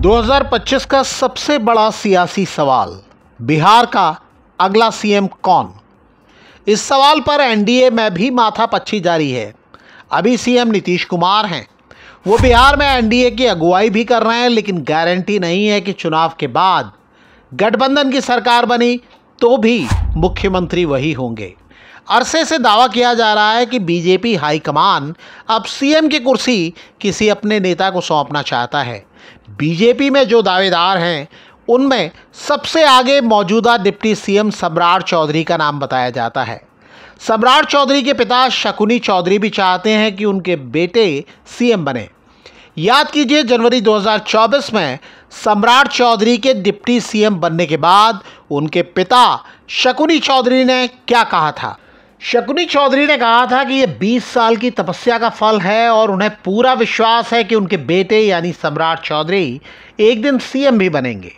2025 का सबसे बड़ा सियासी सवाल, बिहार का अगला सीएम कौन? इस सवाल पर एनडीए में भी माथापच्ची जारी है। अभी सीएम नीतीश कुमार हैं। वो बिहार में एनडीए की अगुवाई भी कर रहे हैं, लेकिन गारंटी नहीं है कि चुनाव के बाद गठबंधन की सरकार बनी तो भी मुख्यमंत्री वही होंगे। अरसे से दावा किया जा रहा है कि बीजेपी हाईकमान अब सीएम की कुर्सी किसी अपने नेता को सौंपना चाहता है। बीजेपी में जो दावेदार हैं उनमें सबसे आगे मौजूदा डिप्टी सीएम सम्राट चौधरी का नाम बताया जाता है। सम्राट चौधरी के पिता शकुनी चौधरी भी चाहते हैं कि उनके बेटे सीएम बने। याद कीजिए, जनवरी 2024 में सम्राट चौधरी के डिप्टी सीएम बनने के बाद उनके पिता शकुनी चौधरी ने क्या कहा था। शकुनी चौधरी ने कहा था कि ये 20 साल की तपस्या का फल है और उन्हें पूरा विश्वास है कि उनके बेटे यानी सम्राट चौधरी एक दिन सीएम भी बनेंगे।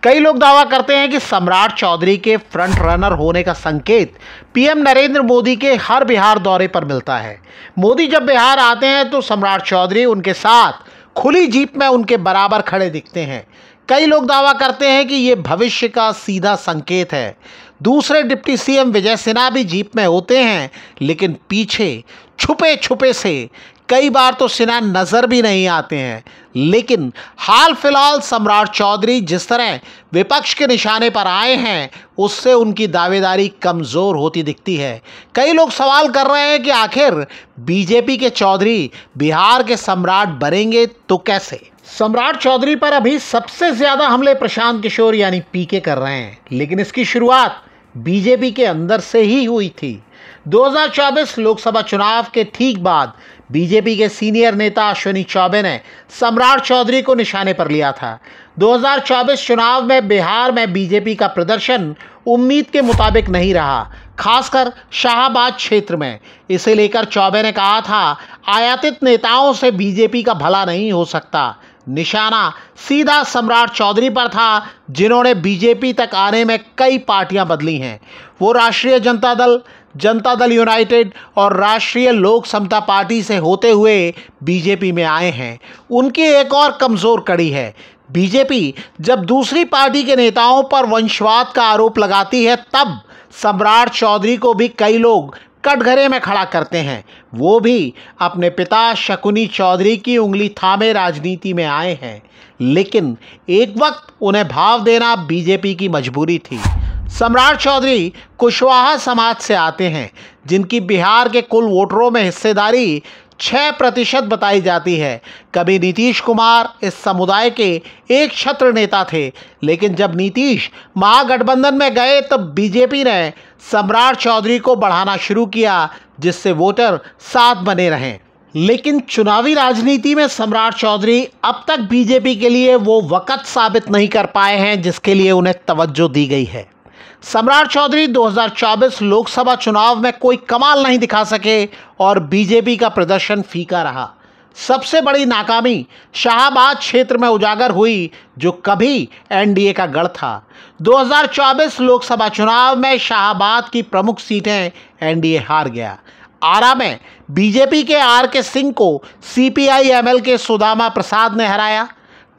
कई लोग दावा करते हैं कि सम्राट चौधरी के फ्रंट रनर होने का संकेत पीएम नरेंद्र मोदी के हर बिहार दौरे पर मिलता है। मोदी जब बिहार आते हैं तो सम्राट चौधरी उनके साथ खुली जीप में उनके बराबर खड़े दिखते हैं। कई लोग दावा करते हैं कि ये भविष्य का सीधा संकेत है। दूसरे डिप्टी सीएम विजय सिन्हा भी जीप में होते हैं, लेकिन पीछे छुपे छुपे से कई बार तो सिन्हा नजर भी नहीं आते हैं। लेकिन हाल फिलहाल सम्राट चौधरी जिस तरह विपक्ष के निशाने पर आए हैं, उससे उनकी दावेदारी कमज़ोर होती दिखती है। कई लोग सवाल कर रहे हैं कि आखिर बीजेपी के चौधरी बिहार के सम्राट बनेंगे तो कैसे। सम्राट चौधरी पर अभी सबसे ज़्यादा हमले प्रशांत किशोर यानी पीके कर रहे हैं, लेकिन इसकी शुरुआत बीजेपी के अंदर से ही हुई थी। 2024 लोकसभा चुनाव के ठीक बाद बीजेपी के सीनियर नेता अश्विनी चौबे ने सम्राट चौधरी को निशाने पर लिया था। 2024 चुनाव में बिहार में बीजेपी का प्रदर्शन उम्मीद के मुताबिक नहीं रहा, खासकर शाहाबाद क्षेत्र में। इसे लेकर चौबे ने कहा था, आयातित नेताओं से बीजेपी का भला नहीं हो सकता। निशाना सीधा सम्राट चौधरी पर था, जिन्होंने बीजेपी तक आने में कई पार्टियां बदली हैं। वो राष्ट्रीय जनता दल यूनाइटेड और राष्ट्रीय लोक समता पार्टी से होते हुए बीजेपी में आए हैं। उनकी एक और कमज़ोर कड़ी है, बीजेपी जब दूसरी पार्टी के नेताओं पर वंशवाद का आरोप लगाती है, तब सम्राट चौधरी को भी कई लोग कटघरे में खड़ा करते हैं। वो भी अपने पिता शकुनी चौधरी की उंगली थामे राजनीति में आए हैं, लेकिन एक वक्त उन्हें भाव देना बीजेपी की मजबूरी थी। सम्राट चौधरी कुशवाहा समाज से आते हैं, जिनकी बिहार के कुल वोटरों में हिस्सेदारी 6% बताई जाती है। कभी नीतीश कुमार इस समुदाय के एक छत्र नेता थे, लेकिन जब नीतीश महागठबंधन में गए तब बीजेपी ने सम्राट चौधरी को बढ़ाना शुरू किया, जिससे वोटर साथ बने रहें। लेकिन चुनावी राजनीति में सम्राट चौधरी अब तक बीजेपी के लिए वो वक़्त साबित नहीं कर पाए हैं जिसके लिए उन्हें तवज्जो दी गई है। सम्राट चौधरी 2024 लोकसभा चुनाव में कोई कमाल नहीं दिखा सके और बीजेपी का प्रदर्शन फीका रहा। सबसे बड़ी नाकामी शाहाबाद क्षेत्र में उजागर हुई, जो कभी एनडीए का गढ़ था। 2024 लोकसभा चुनाव में शाहाबाद की प्रमुख सीटें एनडीए हार गया। आरा में बीजेपी के आरके सिंह को सीपीआई-एमएल के सुदामा प्रसाद ने हराया।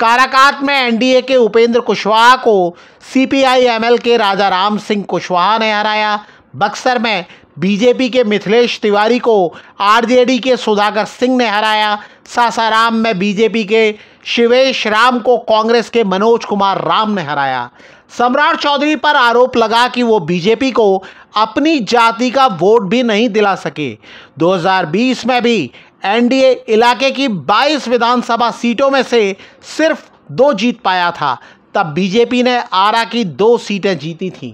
काराकाट में एनडीए के उपेंद्र कुशवाहा को सीपीआई-एमएल के राजा राम सिंह कुशवाहा ने हराया। बक्सर में बीजेपी के मिथिलेश तिवारी को आरजेडी के सुधाकर सिंह ने हराया। सासाराम में बीजेपी के शिवेश राम को कांग्रेस के मनोज कुमार राम ने हराया। सम्राट चौधरी पर आरोप लगा कि वो बीजेपी को अपनी जाति का वोट भी नहीं दिला सके। 2020 में भी एनडीए इलाके की 22 विधानसभा सीटों में से सिर्फ 2 जीत पाया था, तब बीजेपी ने आरा की 2 सीटें जीती थीं।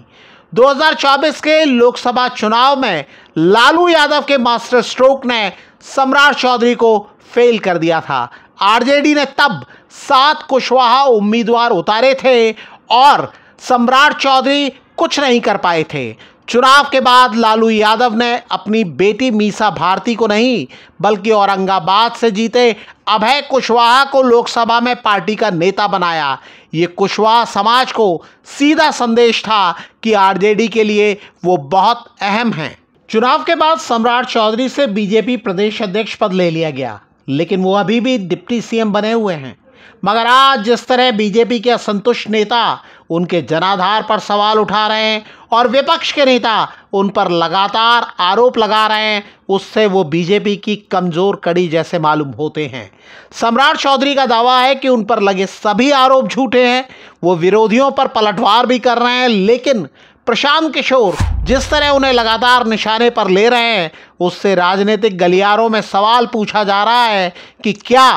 2024 के लोकसभा चुनाव में लालू यादव के मास्टर स्ट्रोक ने सम्राट चौधरी को फेल कर दिया था। आरजेडी ने तब 7 कुशवाहा उम्मीदवार उतारे थे और सम्राट चौधरी कुछ नहीं कर पाए थे। चुनाव के बाद लालू यादव ने अपनी बेटी मीसा भारती को नहीं, बल्कि औरंगाबाद से जीते अभय कुशवाहा को लोकसभा में पार्टी का नेता बनाया। ये कुशवाहा समाज को सीधा संदेश था कि आरजेडी के लिए वो बहुत अहम हैं। चुनाव के बाद सम्राट चौधरी से बीजेपी प्रदेश अध्यक्ष पद ले लिया गया, लेकिन वो अभी भी डिप्टी सीएम बने हुए हैं। मगर आज जिस तरह बीजेपी के असंतुष्ट नेता उनके जनाधार पर सवाल उठा रहे हैं और विपक्ष के नेता उन पर लगातार आरोप लगा रहे हैं, उससे वो बीजेपी की कमजोर कड़ी जैसे मालूम होते हैं। सम्राट चौधरी का दावा है कि उन पर लगे सभी आरोप झूठे हैं। वो विरोधियों पर पलटवार भी कर रहे हैं, लेकिन प्रशांत किशोर जिस तरह उन्हें लगातार निशाने पर ले रहे हैं, उससे राजनीतिक गलियारों में सवाल पूछा जा रहा है कि क्या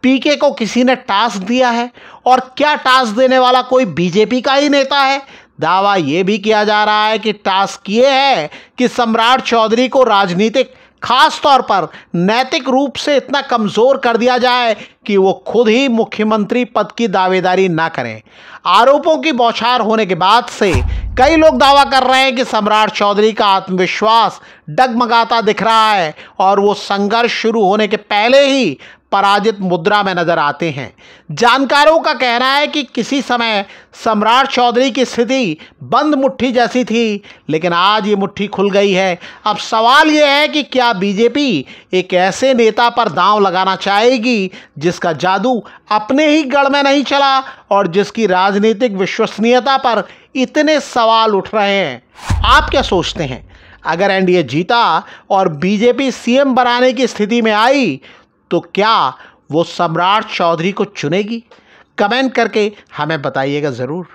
पीके को किसी ने टास्क दिया है और क्या टास्क देने वाला कोई बीजेपी का ही नेता है। दावा यह भी किया जा रहा है कि टास्क ये है कि सम्राट चौधरी को राजनीतिक खास तौर पर नैतिक रूप से इतना कमजोर कर दिया जाए कि वो खुद ही मुख्यमंत्री पद की दावेदारी ना करें। आरोपों की बौछार होने के बाद से कई लोग दावा कर रहे हैं कि सम्राट चौधरी का आत्मविश्वास डगमगाता दिख रहा है और वो संघर्ष शुरू होने के पहले ही पराजित मुद्रा में नजर आते हैं। जानकारों का कहना है कि किसी समय सम्राट चौधरी की स्थिति बंद मुट्ठी जैसी थी, लेकिन आज ये मुट्ठी खुल गई है। अब सवाल यह है कि क्या बीजेपी एक ऐसे नेता पर दांव लगाना चाहेगी जिसका जादू अपने ही गढ़ में नहीं चला और जिसकी राजनीतिक विश्वसनीयता पर इतने सवाल उठ रहे हैं। आप क्या सोचते हैं? अगर एनडीए जीता और बीजेपी सीएम बनाने की स्थिति में आई तो क्या वो सम्राट चौधरी को चुनेगी? कमेंट करके हमें बताइएगा ज़रूर।